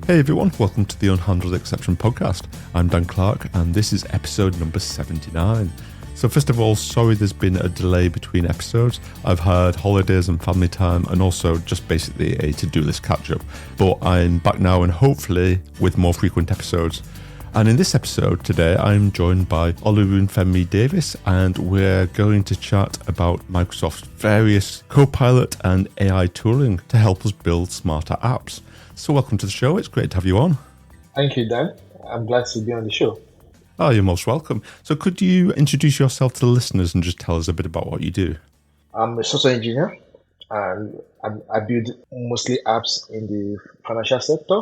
Hey everyone, welcome to the Unhandled Exception podcast. I'm Dan Clark and this is episode number 79. So first of all, sorry there's been a delay between episodes. I've had holidays and family time and also just basically a to-do list catch-up. But I'm back now and hopefully with more frequent episodes. And in this episode today, I'm joined by Olorunfemi Davis and we're going to chat about Microsoft's various Copilot and AI tooling to help us build smarter apps. So welcome to the show. It's great to have you on. Thank you, Dan. I'm glad to be on the show. Oh, you're most welcome. So could you introduce yourself to the listeners and just tell us a bit about what you do? I'm a software engineer and I build mostly apps in the financial sector,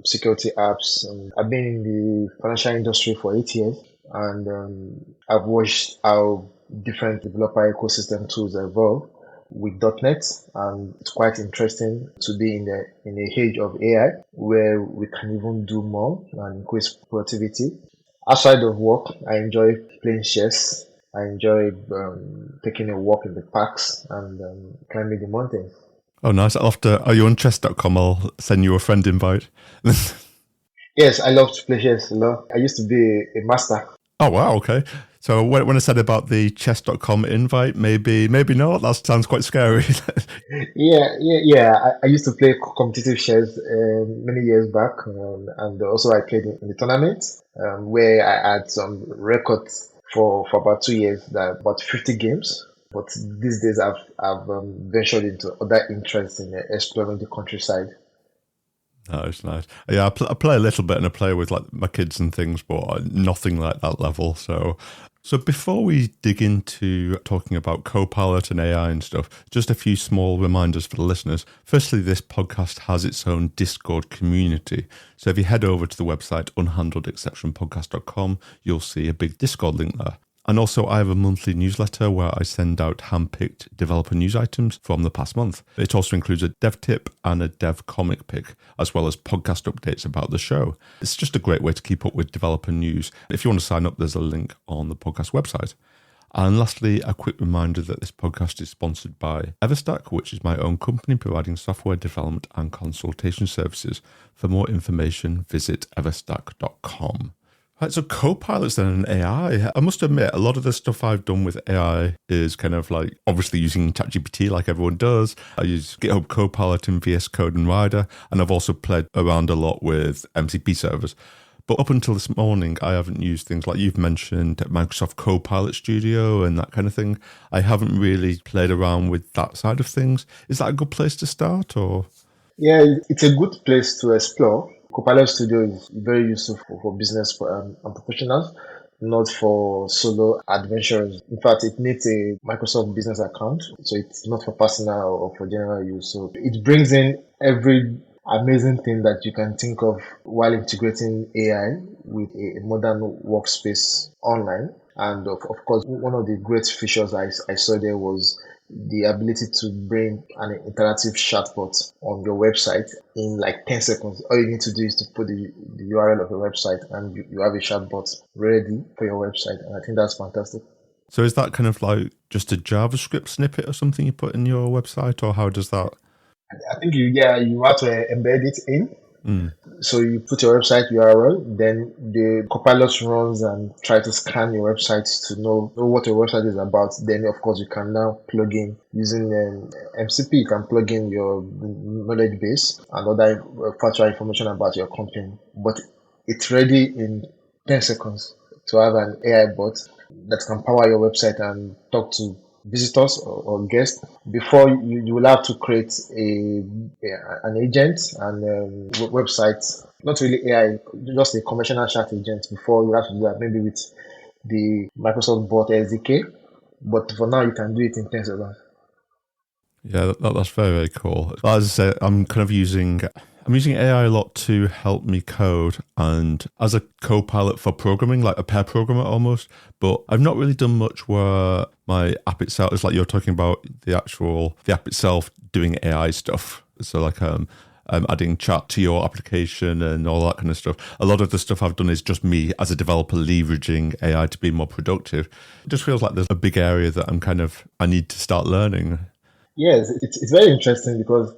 security apps. I've been in the financial industry for 8 years and I've watched how different developer ecosystem tools evolve with .NET, and it's quite interesting to be in the age of AI where we can even do more and increase productivity. Outside of work, I enjoy playing chess. I enjoy taking a walk in the parks and climbing the mountains. Oh, nice. Are you on chess.com? I'll send you a friend invite. Yes, I love to play chess a lot. I used to be a master. Oh, wow. Okay. So when I said about the chess.com invite, maybe not. That sounds quite scary. Yeah. I used to play competitive chess many years back, and also I played in the tournament where I had some records for about 2 years, about 50 games. But these days I've ventured into other interests in exploring the countryside. Nice. Yeah, I play a little bit and I play with like my kids and things, but nothing like that level. So before we dig into talking about Copilot and AI and stuff, just a few small reminders for the listeners. Firstly, this podcast has its own Discord community. So if you head over to the website unhandledexceptionpodcast.com, you'll see a big Discord link there. And also, I have a monthly newsletter where I send out hand-picked developer news items from the past month. It also includes a dev tip and a dev comic pick, as well as podcast updates about the show. It's just a great way to keep up with developer news. If you want to sign up, there's a link on the podcast website. And lastly, a quick reminder that this podcast is sponsored by Everstack, which is my own company providing software development and consultation services. For more information, visit everstack.com. Right, so Copilot's then an AI. I must admit, a lot of the stuff I've done with AI is kind of like obviously using ChatGPT like everyone does. I use GitHub Copilot and VS Code and Rider, and I've also played around a lot with MCP servers. But up until this morning, I haven't used things like you've mentioned, Microsoft Copilot Studio and that kind of thing. I haven't really played around with that side of things. Is that a good place to start, or? Yeah, it's a good place to explore. Copilot Studio is very useful for business and professionals, not for solo adventurers. In fact, it needs a Microsoft business account, so it's not for personal or for general use. So it brings in every amazing thing that you can think of while integrating AI with a modern workspace online. And of course, one of the great features I saw there was the ability to bring an interactive chatbot on your website in like 10 seconds. All you need to do is to put the URL of your website and you have a chatbot ready for your website. And I think that's fantastic. So is that kind of like just a JavaScript snippet or something you put in your website, or how does that? I think you have to embed it in. So you put your website URL, then the Copilot runs and try to scan your website to know what your website is about. Then, of course, you can now plug in using MCP. You can plug in your knowledge base and other factual information about your company. But it's ready in 10 seconds to have an AI bot that can power your website and talk to visitors or guests. Before you will have to create an agent and website, not really AI, just a conventional chat agent. Before you have to do that maybe with the Microsoft Bot SDK, but for now you can do it in 10 seconds. Yeah, that's very, very cool. As I say, I'm using AI a lot to help me code and as a co-pilot for programming, like a pair programmer almost. But I've not really done much where my app itself is like you're talking about the app itself doing AI stuff. So like adding chat to your application and all that kind of stuff. A lot of the stuff I've done is just me as a developer leveraging AI to be more productive. It just feels like there's a big area that I need to start learning. Yes, it's very interesting because,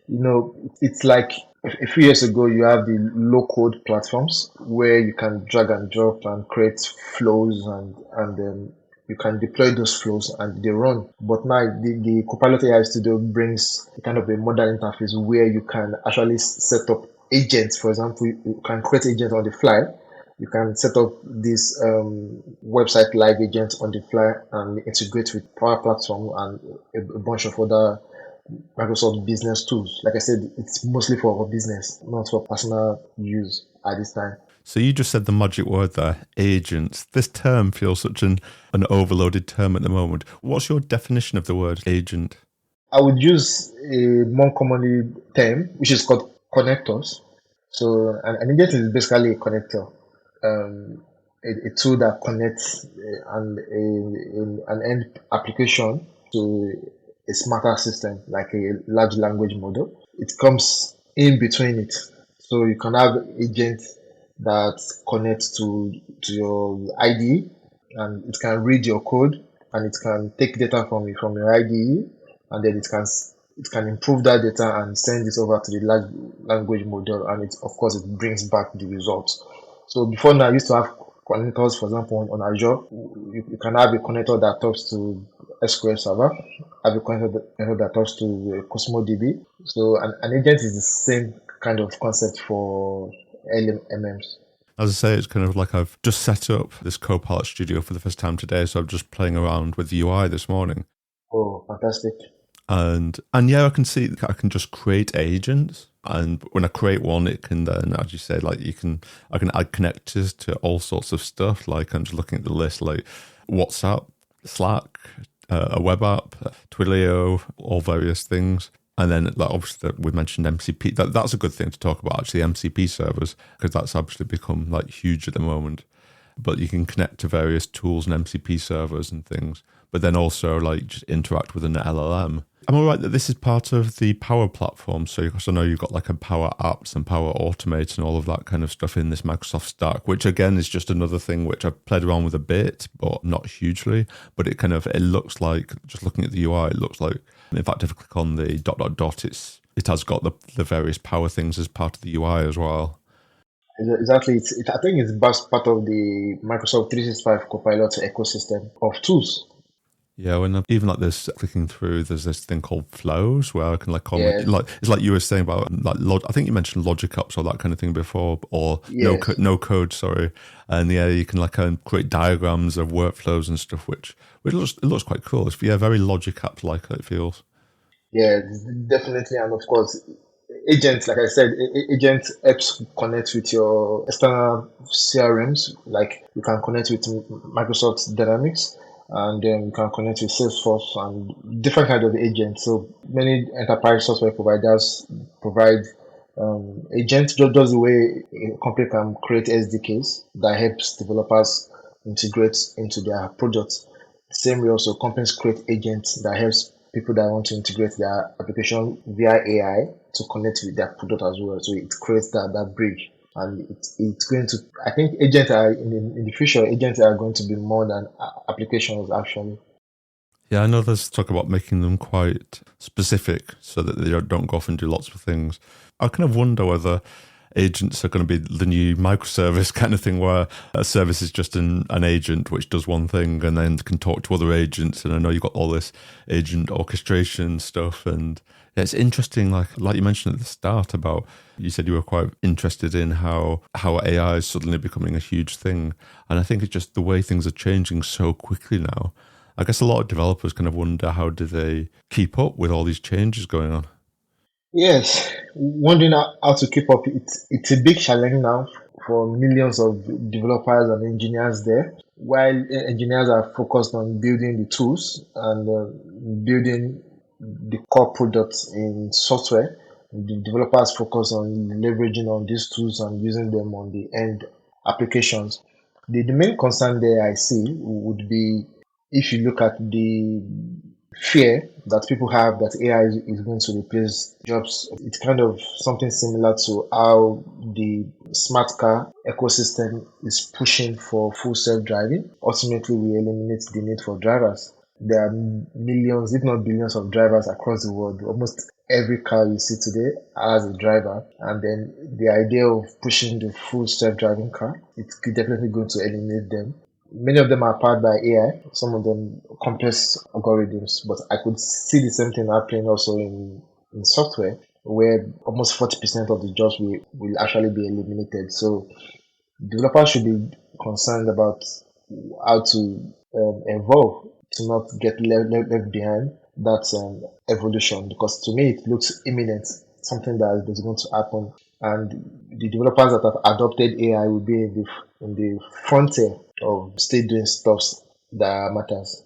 it's like a few years ago, you have the low code platforms where you can drag and drop and create flows and you can deploy those flows and they run. But now the Copilot AI Studio brings a kind of a modern interface where you can actually set up agents. For example, you can create agents on the fly. You can set up this website live agent on the fly and integrate with Power Platform and a bunch of other Microsoft business tools. Like I said, it's mostly for business, not for personal use at this time. So you just said the magic word there, agents. This term feels such an overloaded term at the moment. What's your definition of the word agent? I would use a more commonly term, which is called connectors. So an agent is basically a connector, a tool that connects an end application to a smarter system, like a large language model. It comes in between it. So you can have agents that connects to your IDE, and it can read your code, and it can take data from your IDE, and then it can improve that data and send it over to the large language model, and it of course it brings back the results. So before now, I used to have connectors. For example, on Azure, you can have a connector that talks to SQL Server, have a connector that talks to Cosmo DB. So an agent is the same kind of concept for LMMs. As I say, it's kind of like I've just set up this Copilot Studio for the first time today, so I'm just playing around with the UI this morning. Oh, fantastic. And yeah, I can see I can just create agents, and when I create one, it can then, as you say, like I can add connectors to all sorts of stuff. Like I'm just looking at the list, like WhatsApp, Slack, a web app, Twilio, all various things. And then, like, obviously, we mentioned MCP. That's a good thing to talk about, actually, MCP servers, because that's actually become like huge at the moment. But you can connect to various tools and MCP servers and things, but then also like just interact with an LLM. Am I right that this is part of the Power Platform? So, because I know you've got like a Power Apps and Power Automate and all of that kind of stuff in this Microsoft stack, which again is just another thing which I've played around with a bit, but not hugely. But it looks like, just looking at the UI, it looks like, in fact, if I click on the ... it has got the various Power things as part of the UI as well. Exactly. I think it's part of the Microsoft 365 Copilot ecosystem of tools. Yeah, when even like this, clicking through, there's this thing called flows where I can like comment. Yes. Like it's like you were saying about like I think you mentioned logic ups or that kind of thing before, or Yes. no code, sorry. And yeah, you can like create diagrams of workflows and stuff, which it looks quite cool. It's very logic app like it feels. Yeah, definitely. And of course, agents, like I said, agents helps connect with your external CRMs. Like you can connect with Microsoft Dynamics, and then you can connect with Salesforce and different kind of agents. So many enterprise software providers provide agents, just the way a company can create SDKs that helps developers integrate into their products. Same way also companies create agents that helps people that want to integrate their application via AI to connect with their product as well. So it creates that bridge. And it's going to, I think agents are in the future, agents are going to be more than applications actually. Yeah, I know there's talk about making them quite specific so that they don't go off and do lots of things. I kind of wonder whether agents are going to be the new microservice kind of thing where a service is just an agent which does one thing and then can talk to other agents. And I know you've got all this agent orchestration stuff. And yeah, it's interesting, like you mentioned at the start about, you said you were quite interested in how AI is suddenly becoming a huge thing. And I think it's just the way things are changing so quickly now. I guess a lot of developers kind of wonder, how do they keep up with all these changes going on? Yes, wondering how to keep up. It's a big challenge now for millions of developers and engineers there. While engineers are focused on building the tools and building the core products in software, the developers focus on leveraging on these tools and using them on the end applications. The main concern there I see would be, if you look at the fear that people have that AI is going to replace jobs. It's kind of something similar to how the smart car ecosystem is pushing for full self-driving. Ultimately, we eliminate the need for drivers. There are millions, if not billions, of drivers across the world. Almost every car you see today has a driver. And then the idea of pushing the full self-driving car, it's definitely going to eliminate them. Many of them are powered by AI, some of them complex algorithms, but I could see the same thing happening also in software, where almost 40% of the jobs will actually be eliminated. So developers should be concerned about how to evolve to not get left behind that evolution, because to me it looks imminent, something that is going to happen, and the developers that have adopted AI will be in the frontier of still doing stuff that matters.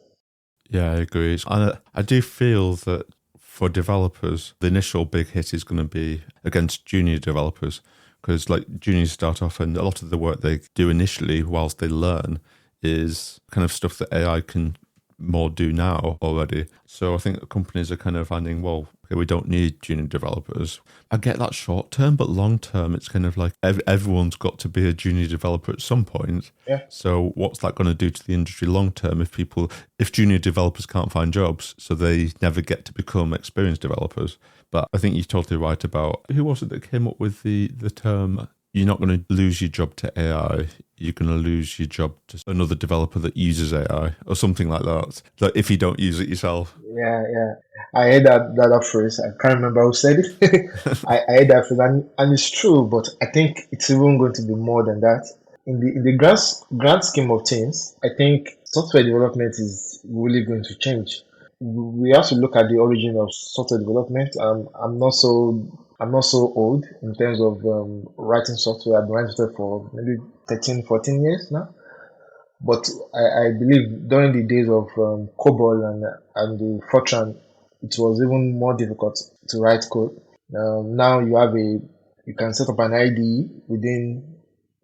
Yeah, I agree. And I do feel that for developers, the initial big hit is going to be against junior developers, because like juniors start off and a lot of the work they do initially whilst they learn is kind of stuff that AI can more do now already. So I think companies are kind of finding, well, okay, we don't need junior developers. I get that short term, but long term, it's kind of like everyone's got to be a junior developer at some point. Yeah. So what's that going to do to the industry long term if junior developers can't find jobs, so they never get to become experienced developers? But I think you're totally right about, who was it that came up with the term, you're not going to lose your job to AI, you're going to lose your job to another developer that uses AI or something like that. Like if you don't use it yourself. Yeah. I heard that phrase. I can't remember who said it. I heard that phrase, and it's true, but I think it's even going to be more than that. In the grand scheme of things, I think software development is really going to change. We have to look at the origin of software development. I'm not so old in terms of writing software. I've been writing software for maybe 13, 14 years now. But I believe during the days of COBOL and the Fortran, it was even more difficult to write code. Now you can set up an IDE within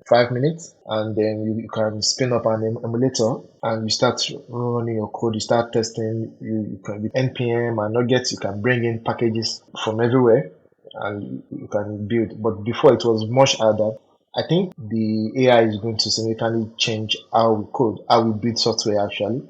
5 minutes, and then you can spin up an emulator and you start running your code. You start testing. You can with npm and nuggets. You can bring in packages from everywhere and you can build. But before it was much harder. I think the AI is going to significantly change how we code, how we build software actually,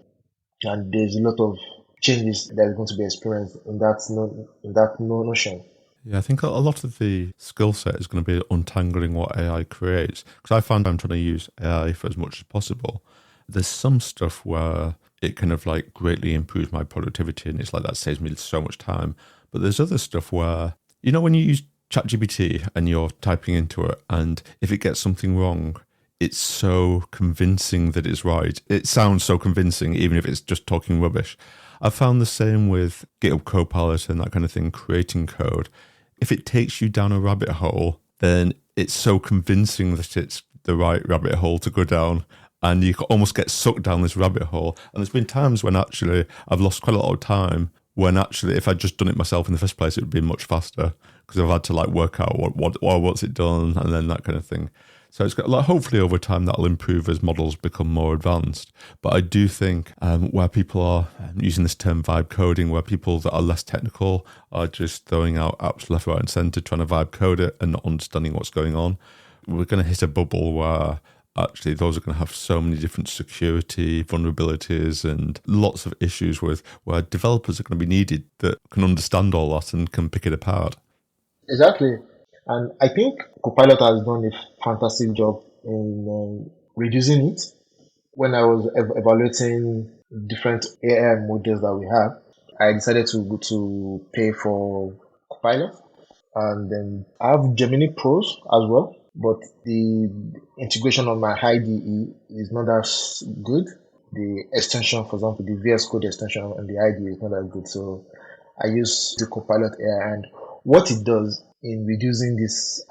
and there's a lot of changes that is going to be experienced in that notion. Yeah, I think a lot of the skill set is going to be untangling what AI creates. Because I find I'm trying to use AI for as much as possible. There's some stuff where it kind of like greatly improves my productivity and it's like that saves me so much time. But there's other stuff where, when you use ChatGPT and you're typing into it, and if it gets something wrong, it's so convincing that it's right. It sounds so convincing, even if it's just talking rubbish. I've found the same with GitHub Copilot and that kind of thing, creating code. If it takes you down a rabbit hole, then it's so convincing that it's the right rabbit hole to go down. And you almost get sucked down this rabbit hole. And there's been times when actually I've lost quite a lot of time, when actually if I'd just done it myself in the first place, it would be much faster, because I've had to like work out what's it done and then that kind of thing. So it's got, like, hopefully over time that'll improve as models become more advanced. But I do think where people are using this term vibe coding, where people that are less technical are just throwing out apps left, right and centre, trying to vibe code it and not understanding what's going on, we're going to hit a bubble where actually those are going to have so many different security vulnerabilities and lots of issues with where developers are going to be needed that can understand all that and can pick it apart. Exactly. And I think Copilot has done a fantastic job in reducing it. When I was evaluating different AI models that we have, I decided to pay for Copilot. And then I have Gemini Pros as well, but the integration on my IDE is not as good. The extension, for example, the VS Code extension on the IDE is not as good. So I use the Copilot AI, and what it does in reducing this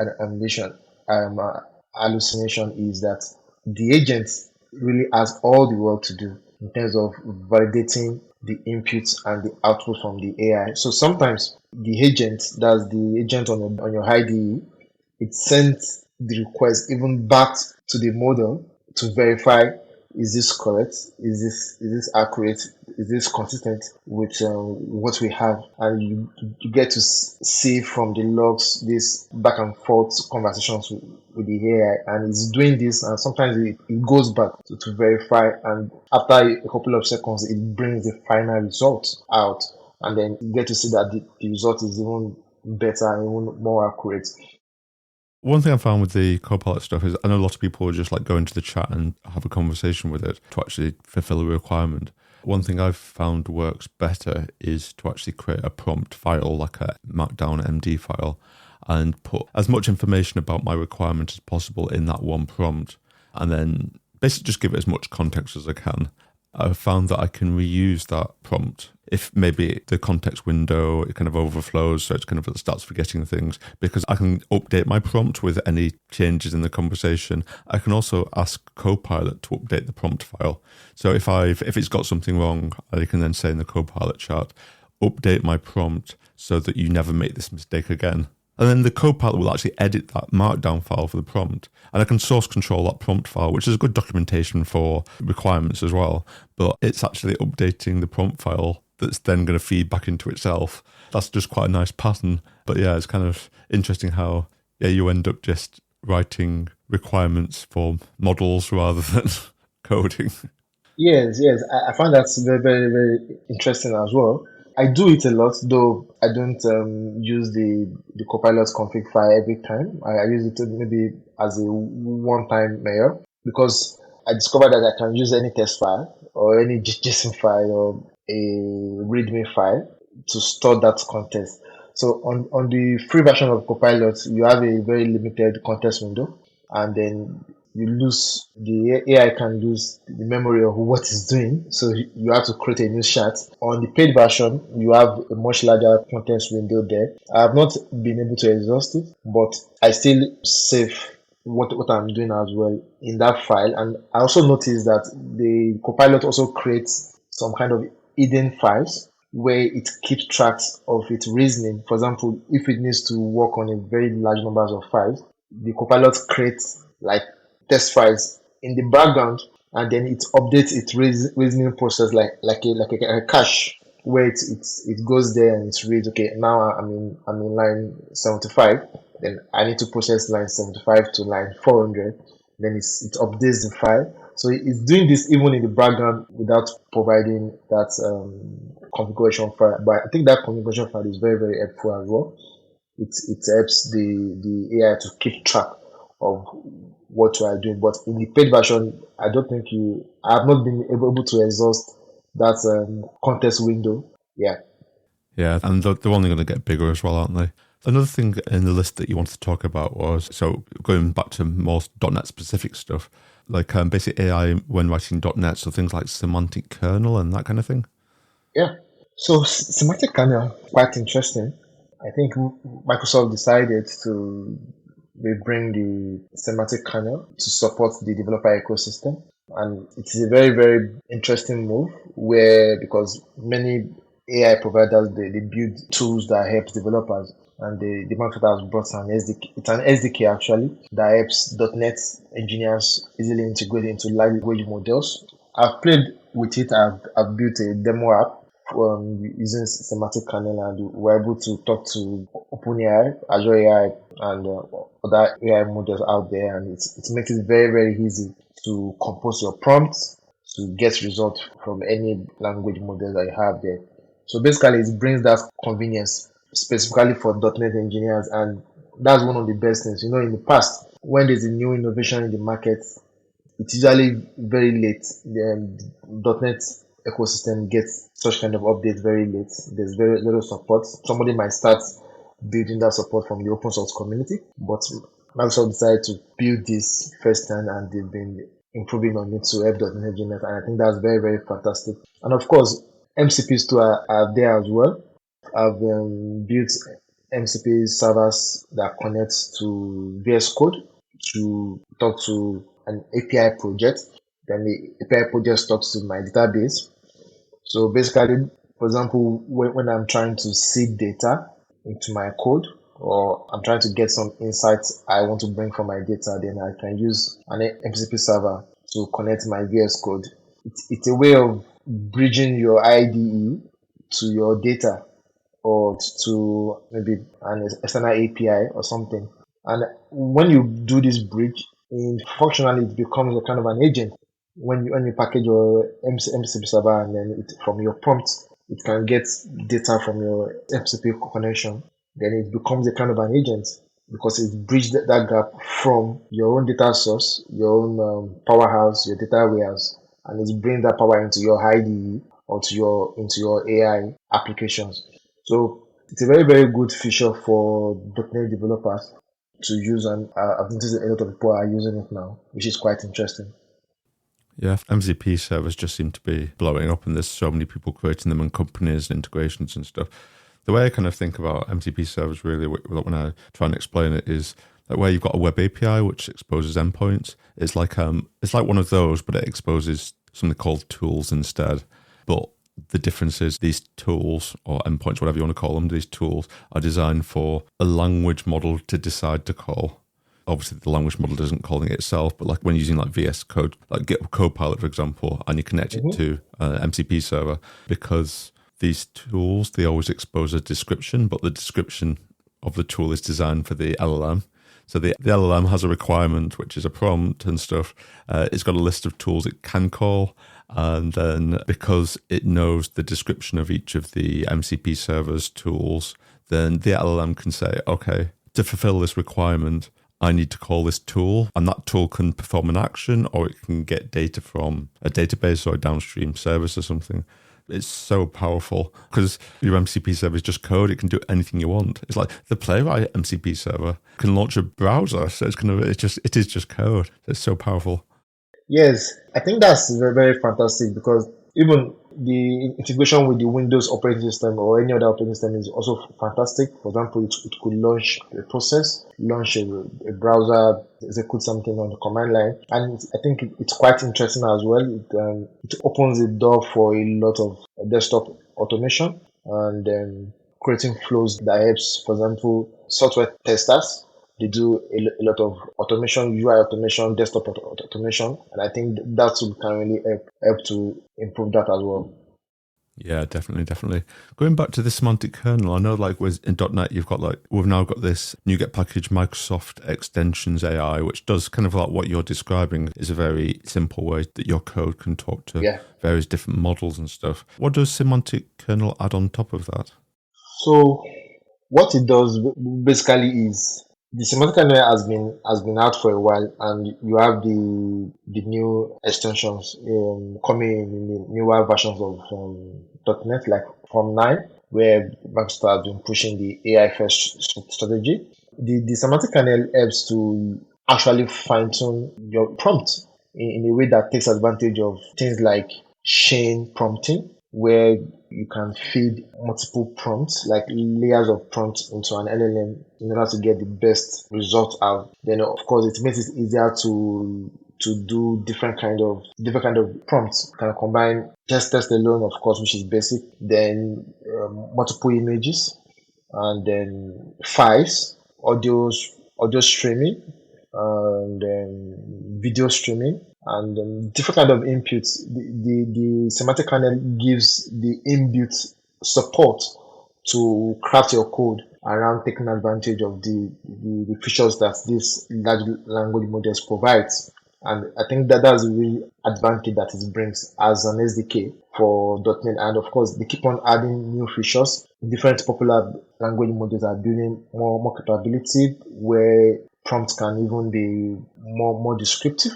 hallucination is that the agent really has all the work to do in terms of validating the inputs and the output from the AI. So sometimes the agent, that's the agent on your IDE, it sends the request even back to the model to verify is this correct? Is this accurate? Is this consistent with what we have? And you get to see from the logs this back and forth conversations with the AI, and it's doing this, and sometimes it goes back to verify, and after a couple of seconds, it brings the final result out, and then you get to see that the result is even better and even more accurate. One thing I found with the Copilot stuff is I know a lot of people will just like go into the chat and have a conversation with it to actually fulfill a requirement. One thing I've found works better is to actually create a prompt file, like a Markdown MD file, and put as much information about my requirement as possible in that one prompt, and then basically just give it as much context as I can. I've found that I can reuse that prompt if maybe the context window, it kind of overflows, so it's kind of starts forgetting things, because I can update my prompt with any changes in the conversation. I can also ask Copilot to update the prompt file. So if it's got something wrong, I can then say in the Copilot chat, update my prompt so that you never make this mistake again. And then the Copilot will actually edit that Markdown file for the prompt. And I can source control that prompt file, which is a good documentation for requirements as well. But it's actually updating the prompt file that's then going to feed back into itself. That's just quite a nice pattern. But yeah, it's kind of interesting how you end up just writing requirements for models rather than coding. Yes, I find that's very, very, very interesting as well. I do it a lot, though I don't use the Copilot config file every time. I use it maybe as a one-time measure, because I discovered that I can use any text file or any JSON file or a README file to store that context. So on the free version of Copilot, you have a very limited context window, and then the AI can lose the memory of what it's doing, so you have to create a new chat. On the paid version, you have a much larger context window there. I have not been able to exhaust it, but I still save what I'm doing as well in that file. And I also noticed that the Copilot also creates some kind of hidden files where it keeps track of its reasoning. For example, if it needs to work on a very large numbers of files, the Copilot creates like test files in the background, and then it updates its reasoning process like a cache, where it goes there and it reads, okay, now I'm in line 75, then I need to process line 75 to line 400, then it updates the file. So it's doing this even in the background without providing that configuration file. But I think that configuration file is very, very helpful as well. It helps the AI to keep track of what you are doing. But in the paid version, I don't think I have not been able to exhaust that context window. Yeah. Yeah, and they're only going to get bigger as well, aren't they? Another thing in the list that you wanted to talk about was, so going back to more .NET specific stuff, like basic AI when writing .NET, so things like semantic kernel and that kind of thing. Yeah. So semantic kernel, quite interesting. I think Microsoft decided to bring the semantic kernel to support the developer ecosystem. And it is a very, very interesting move because many AI providers, they build tools that help developers. And the Microsoft has brought an SDK. It's an SDK actually that helps .NET engineers easily integrate into language models. I've played with it. I've built a demo app using semantic kernel, and we're able to talk to OpenAI, Azure AI, and other AI models out there, and it makes it very, very easy to compose your prompts to get results from any language model that you have there. So basically, it brings that convenience specifically for .NET engineers, and that's one of the best things. In the past, when there's a new innovation in the market, it's usually very late. The .NET ecosystem gets such kind of updates very late. There's very little support. Somebody might start building that support from the open source community, but Microsoft decided to build this first time, and they've been improving on it to help .NET engineers, and I think that's very, very fantastic. And of course, MCPs too are there as well. I've built MCP servers that connect to VS Code to talk to an API project. Then the API project talks to my database. So basically, for example, when I'm trying to seed data into my code, or I'm trying to get some insights I want to bring from my data, then I can use an MCP server to connect my VS Code. It's a way of bridging your IDE to your data or to maybe an external API or something. And when you do this bridge, functionally it becomes a kind of an agent. When you package your MCP server and then from your prompt, it can get data from your MCP connection. Then it becomes a kind of an agent because it bridged that gap from your own data source, your own powerhouse, your data warehouse, and it brings that power into your IDE or into your AI applications. So it's a very, very good feature for .NET developers to use, and I've noticed a lot of people are using it now, which is quite interesting. Yeah, MCP servers just seem to be blowing up, and there's so many people creating them and companies and integrations and stuff. The way I kind of think about MCP servers really when I try and explain it is like where you've got a web API which exposes endpoints. It's like one of those, but it exposes something called tools instead. But the difference is these tools or endpoints, whatever you want to call them, these tools are designed for a language model to decide to call. Obviously, the language model isn't calling it itself, but like when using like VS Code, like GitHub Copilot, for example, and you connect it to MCP server, because these tools, they always expose a description, but the description of the tool is designed for the LLM. So the LLM has a requirement, which is a prompt and stuff. It's got a list of tools it can call. And then because it knows the description of each of the MCP server's tools, then the LLM can say, okay, to fulfill this requirement, I need to call this tool, and that tool can perform an action, or it can get data from a database or a downstream service or something. It's so powerful because your MCP server is just code. It can do anything you want. It's like the Playwright MCP server can launch a browser. So it is just code. It's so powerful. Yes, I think that's very, very fantastic because even the integration with the Windows operating system or any other operating system is also fantastic. For example, it could launch a process, launch a browser, execute something on the command line. And I think it's quite interesting as well. It opens the door for a lot of desktop automation and creating flows that helps, for example, software testers. They do a lot of automation, UI automation, desktop automation, and I think that can really help to improve that as well. Yeah, definitely. Going back to the semantic kernel, I know like in .NET, we've now got this NuGet package, Microsoft Extensions AI, which does kind of like what you're describing is a very simple way that your code can talk to various different models and stuff. What does semantic kernel add on top of that? So what it does basically is the semantic kernel has been out for a while, and you have the new extensions coming in the newer versions of .NET, like from 9, where Microsoft has been pushing the AI first strategy. The semantic kernel helps to actually fine tune your prompt in a way that takes advantage of things like chain prompting, where you can feed multiple prompts, like layers of prompts into an LLM in order to get the best result out. Then of course it makes it easier to do different kind of prompts. You can combine test alone, of course, which is basic, then multiple images, and then files, audio streaming, and then video streaming, and different kind of inputs. The semantic kernel gives the inbuilt support to craft your code around taking advantage of the features that this large language models provides. And I think that's a real advantage that it brings as an SDK for .NET. And of course, they keep on adding new features. Different popular language models are building more capability where prompts can even be more descriptive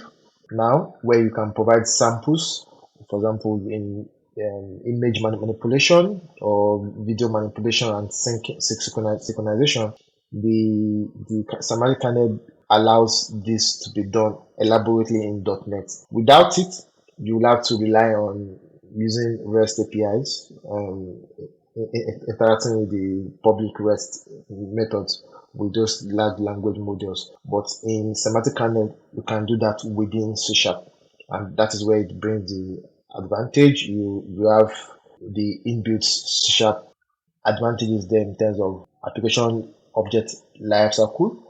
now, where you can provide samples, for example, in image manipulation or video manipulation and synchronization. The semantic kernel allows this to be done elaborately in .NET. Without it, you will have to rely on using REST APIs, interacting with the public REST methods with those large language models. But in semantic kernel, you can do that within C#, and that is where it brings the advantage. You have the inbuilt C# advantages there in terms of application object lifecycle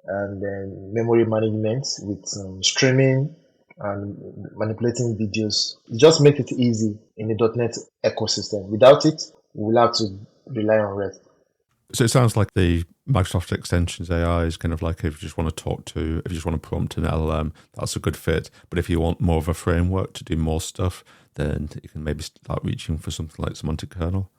and then memory management with streaming and manipulating videos. It just makes it easy in the .NET ecosystem. Without it, we'll have to rely on REST. So it sounds like the Microsoft Extensions AI is kind of like if you just want to if you just want to prompt an LLM, that's a good fit. But if you want more of a framework to do more stuff, then you can maybe start reaching for something like semantic kernel.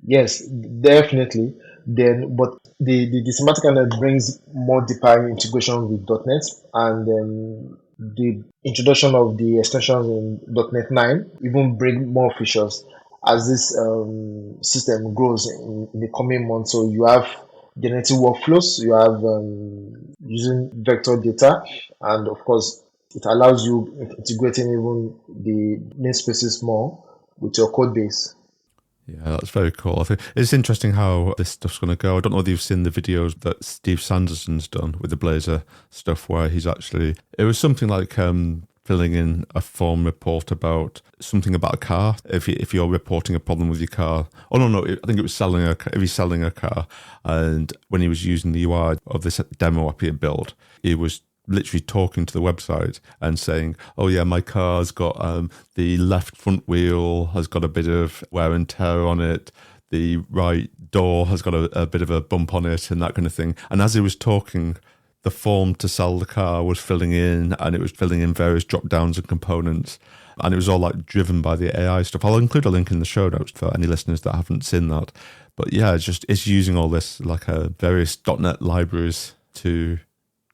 Yes, definitely. But the semantic kernel brings more deeper integration with .NET, and the introduction of the extensions in .NET 9 even bring more features as this system grows in the coming months. So you have generative workflows, you have using vector data, and of course, it allows you integrating even the namespaces more with your code base. Yeah, that's very cool. I think it's interesting how this stuff's going to go. I don't know whether you've seen the videos that Steve Sanderson's done with the Blazor stuff, where he's actually, it was something like filling in a form report about something about a car. If you're reporting a problem with your car, I think it was if he's selling a car, and when he was using the UI of this demo app he had built, he was literally talking to the website and saying, oh yeah, my car's got the left front wheel has got a bit of wear and tear on it, the right door has got a bit of a bump on it, and that kind of thing. And as he was talking, the form to sell the car was filling in, and it was filling in various drop downs and components, and it was all like driven by the AI stuff. I'll include a link in the show notes for any listeners that haven't seen that. But yeah, it's using all this like various .NET libraries to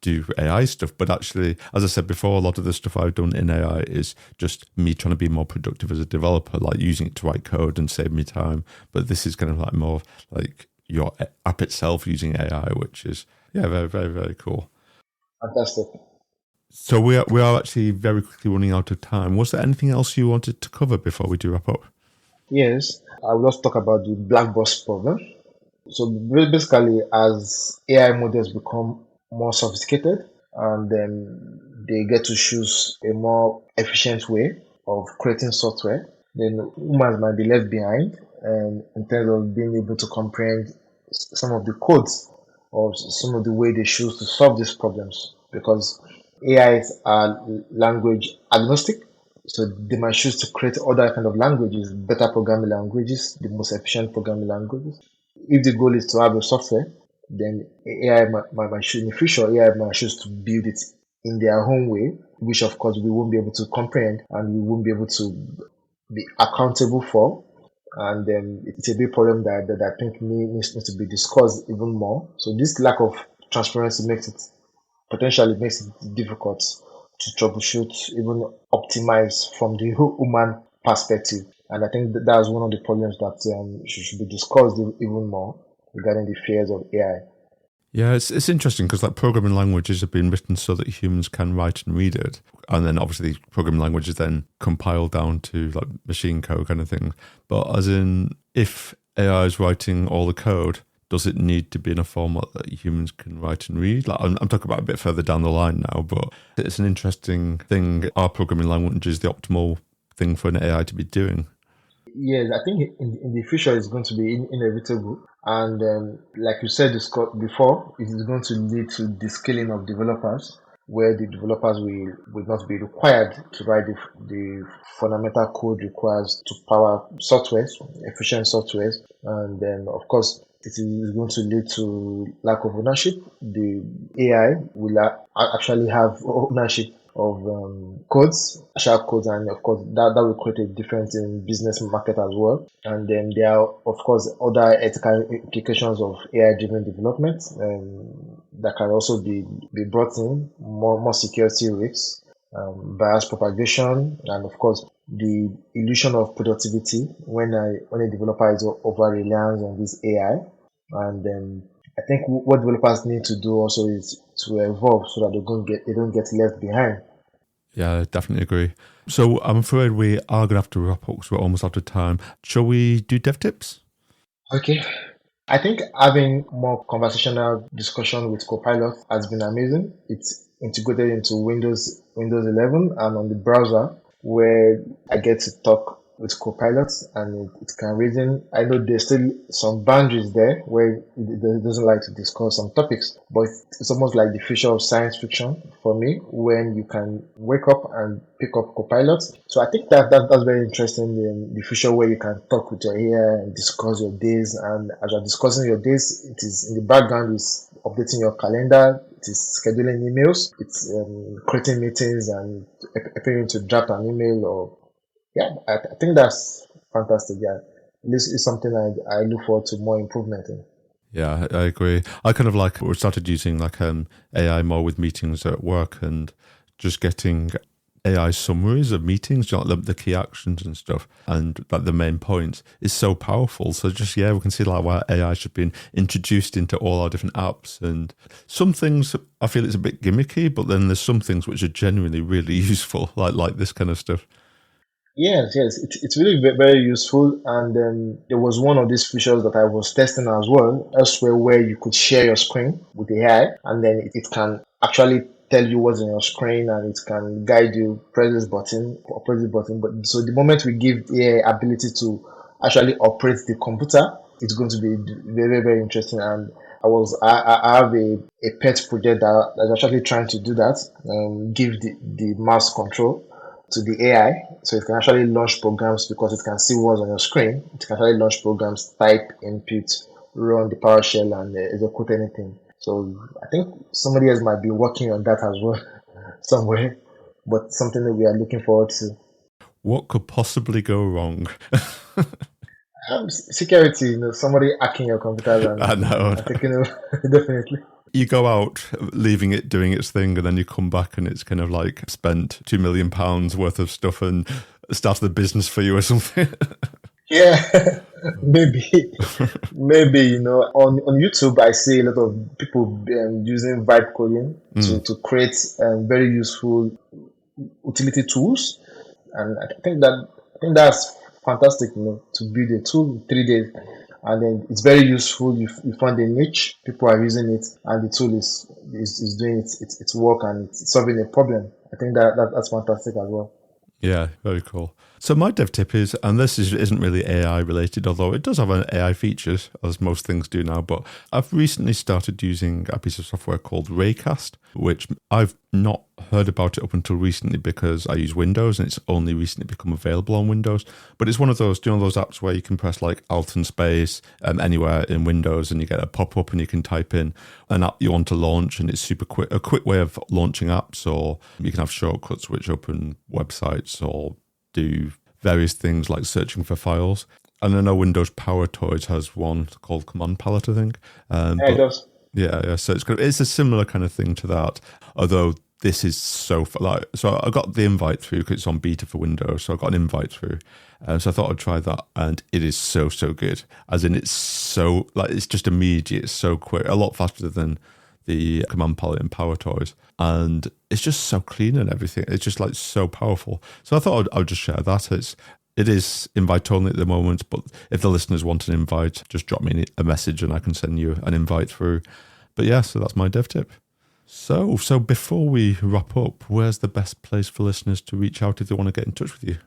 do AI stuff. But actually, as I said before, a lot of the stuff I've done in AI is just me trying to be more productive as a developer, like using it to write code and save me time. But this is kind of like more like your app itself using AI, which is, yeah, very, very, very cool. Fantastic. So we are actually very quickly running out of time. Was there anything else you wanted to cover before we do wrap up? Yes, I will just talk about the black box problem. So basically, as AI models become more sophisticated, and then they get to choose a more efficient way of creating software, then humans might be left behind in terms of being able to comprehend some of the codes or some of the way they choose to solve these problems, because AIs are language agnostic. So they might choose to create other kind of languages, better programming languages, the most efficient programming languages. If the goal is to have a software, then AI might choose in the future, AI might choose to build it in their own way, which of course we won't be able to comprehend and we won't be able to be accountable for. And it's a big problem that I think needs to be discussed even more. So this lack of transparency potentially makes it difficult to troubleshoot, even optimize from the human perspective. And I think that's one of the problems that should be discussed even more regarding the fears of AI. Yeah, it's interesting because like programming languages have been written so that humans can write and read it, and then obviously programming languages then compile down to like machine code kind of thing. But as in, if AI is writing all the code, does it need to be in a format that humans can write and read? Like I'm talking about a bit further down the line now, but it's an interesting thing. Are programming languages the optimal thing for an AI to be doing? Yes, I think in the future it's going to be inevitable. And like you said before, it is going to lead to the scaling of developers, where the developers will not be required to write the fundamental code required to power software, efficient software. And then, of course, it is going to lead to lack of ownership. The AI will actually have ownership of sharp codes, and of course that will create a difference in business market as well. And then there are of course other ethical implications of AI-driven development that can also be brought in, more security risks, bias propagation, and of course the illusion of productivity when a developer is over reliant on this AI. And then I think what developers need to do also is to evolve so that they don't get left behind. Yeah, I definitely agree. So I'm afraid we are going to have to wrap up because we're almost out of time. Shall we do dev tips? Okay. I think having more conversational discussion with Copilot has been amazing. It's integrated into Windows 11 and on the browser, where I get to talk with Copilot, and it can reason. I know there's still some boundaries there where it doesn't like to discuss some topics, but it's almost like the future of science fiction for me when you can wake up and pick up Copilot. So I think that's very interesting. The future where you can talk with your AI and discuss your days, and as you're discussing your days, it is in the background is updating your calendar, it is scheduling emails, it's creating meetings and appearing to draft an email. Or I think that's fantastic. Yeah, this is something I look forward to more improvement in. Yeah, I agree. I kind of like, we started using like AI more with meetings at work and just getting AI summaries of meetings, like the key actions and stuff, and like the main points is so powerful. So just, we can see like why AI should be introduced into all our different apps. And some things I feel it's a bit gimmicky, but then there's some things which are genuinely really useful, like this kind of stuff. Yes, it's really very useful. And there was one of these features that I was testing as well, elsewhere, where you could share your screen with the AI, and then it can actually tell you what's on your screen, and it can guide you, press this button or press this button. But so the moment we give AI ability to actually operate the computer, it's going to be very, very interesting. And I have a pet project that's actually trying to do that, give the mouse control to the AI, so it can actually launch programs because it can see what's on your screen. It can actually launch programs, type input, run the PowerShell, and execute anything. So I think somebody else might be working on that as well somewhere, but something that we are looking forward to. What could possibly go wrong? Security, somebody hacking your computer and I know. taking over, definitely. You go out, leaving it doing its thing, and then you come back and it's kind of like spent £2 million worth of stuff and started a business for you or something. Yeah, maybe. On YouTube, I see a lot of people using vibe coding to create very useful utility tools, and I think that's fantastic. To build a tool in 3 days, and then it's very useful. You find a niche, people are using it, and the tool is doing its work and it's solving a problem. I think that's fantastic as well. Yeah, very cool. So my dev tip is, and this isn't really AI related, although it does have an AI features, as most things do now, but I've recently started using a piece of software called Raycast, which I've not heard about it up until recently because I use Windows and it's only recently become available on Windows. But it's one of those, those apps where you can press like Alt and space anywhere in Windows and you get a pop-up and you can type in an app you want to launch, and it's super quick, a quick way of launching apps, or you can have shortcuts which open websites or do various things like searching for files. And I know Windows Power Toys has one called Command Palette, I think. It does. Yeah. So it's a similar kind of thing to that, although this is so I got the invite through because it's on beta for Windows, so I got an invite through. So I thought I'd try that, and it is so good. As in, it's so it's just immediate, it's so quick, a lot faster than the Command Palette and Power Toys, and it's just so clean and everything. It's just so powerful. So I thought I'd just share that. It is invite only at the moment, but if the listeners want an invite, just drop me a message and I can send you an invite through. But yeah, so that's my dev tip. So before we wrap up, where's the best place for listeners to reach out if they want to get in touch with you?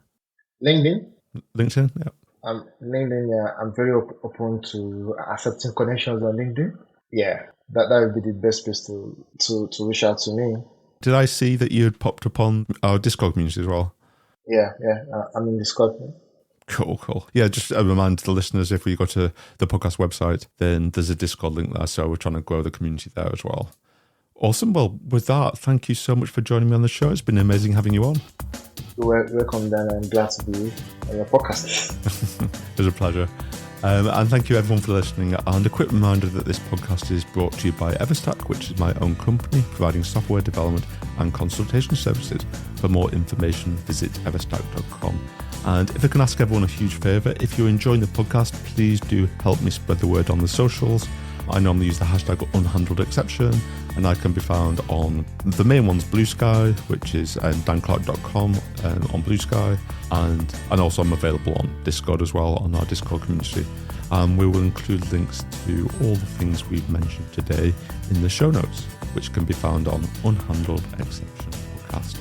LinkedIn, yeah. LinkedIn, yeah. I'm very open to accepting connections on LinkedIn. Yeah, that would be the best place to reach out to me. Did I see that you had popped up on our Discord community as well? Yeah, I'm in Discord. Cool. Yeah, just a reminder to the listeners, if we go to the podcast website, then there's a Discord link there, so we're trying to grow the community there as well. Awesome. Well, with that, thank you so much for joining me on the show. It's been amazing having you on. You're welcome, Dan. I'm glad to be on your podcast. It was a pleasure. And thank you everyone for listening. And a quick reminder that this podcast is brought to you by Everstack, which is my own company providing software development and consultation services. For more information, visit everstack.com. And if I can ask everyone a huge favour, if you're enjoying the podcast, please do help me spread the word on the socials. I normally use the hashtag unhandledexception, and I can be found on the main ones, Blue Sky, which is danclark.com on Blue Sky, and also I'm available on Discord as well, on our Discord community. We will include links to all the things we've mentioned today in the show notes, which can be found on Unhandled Exception Podcast.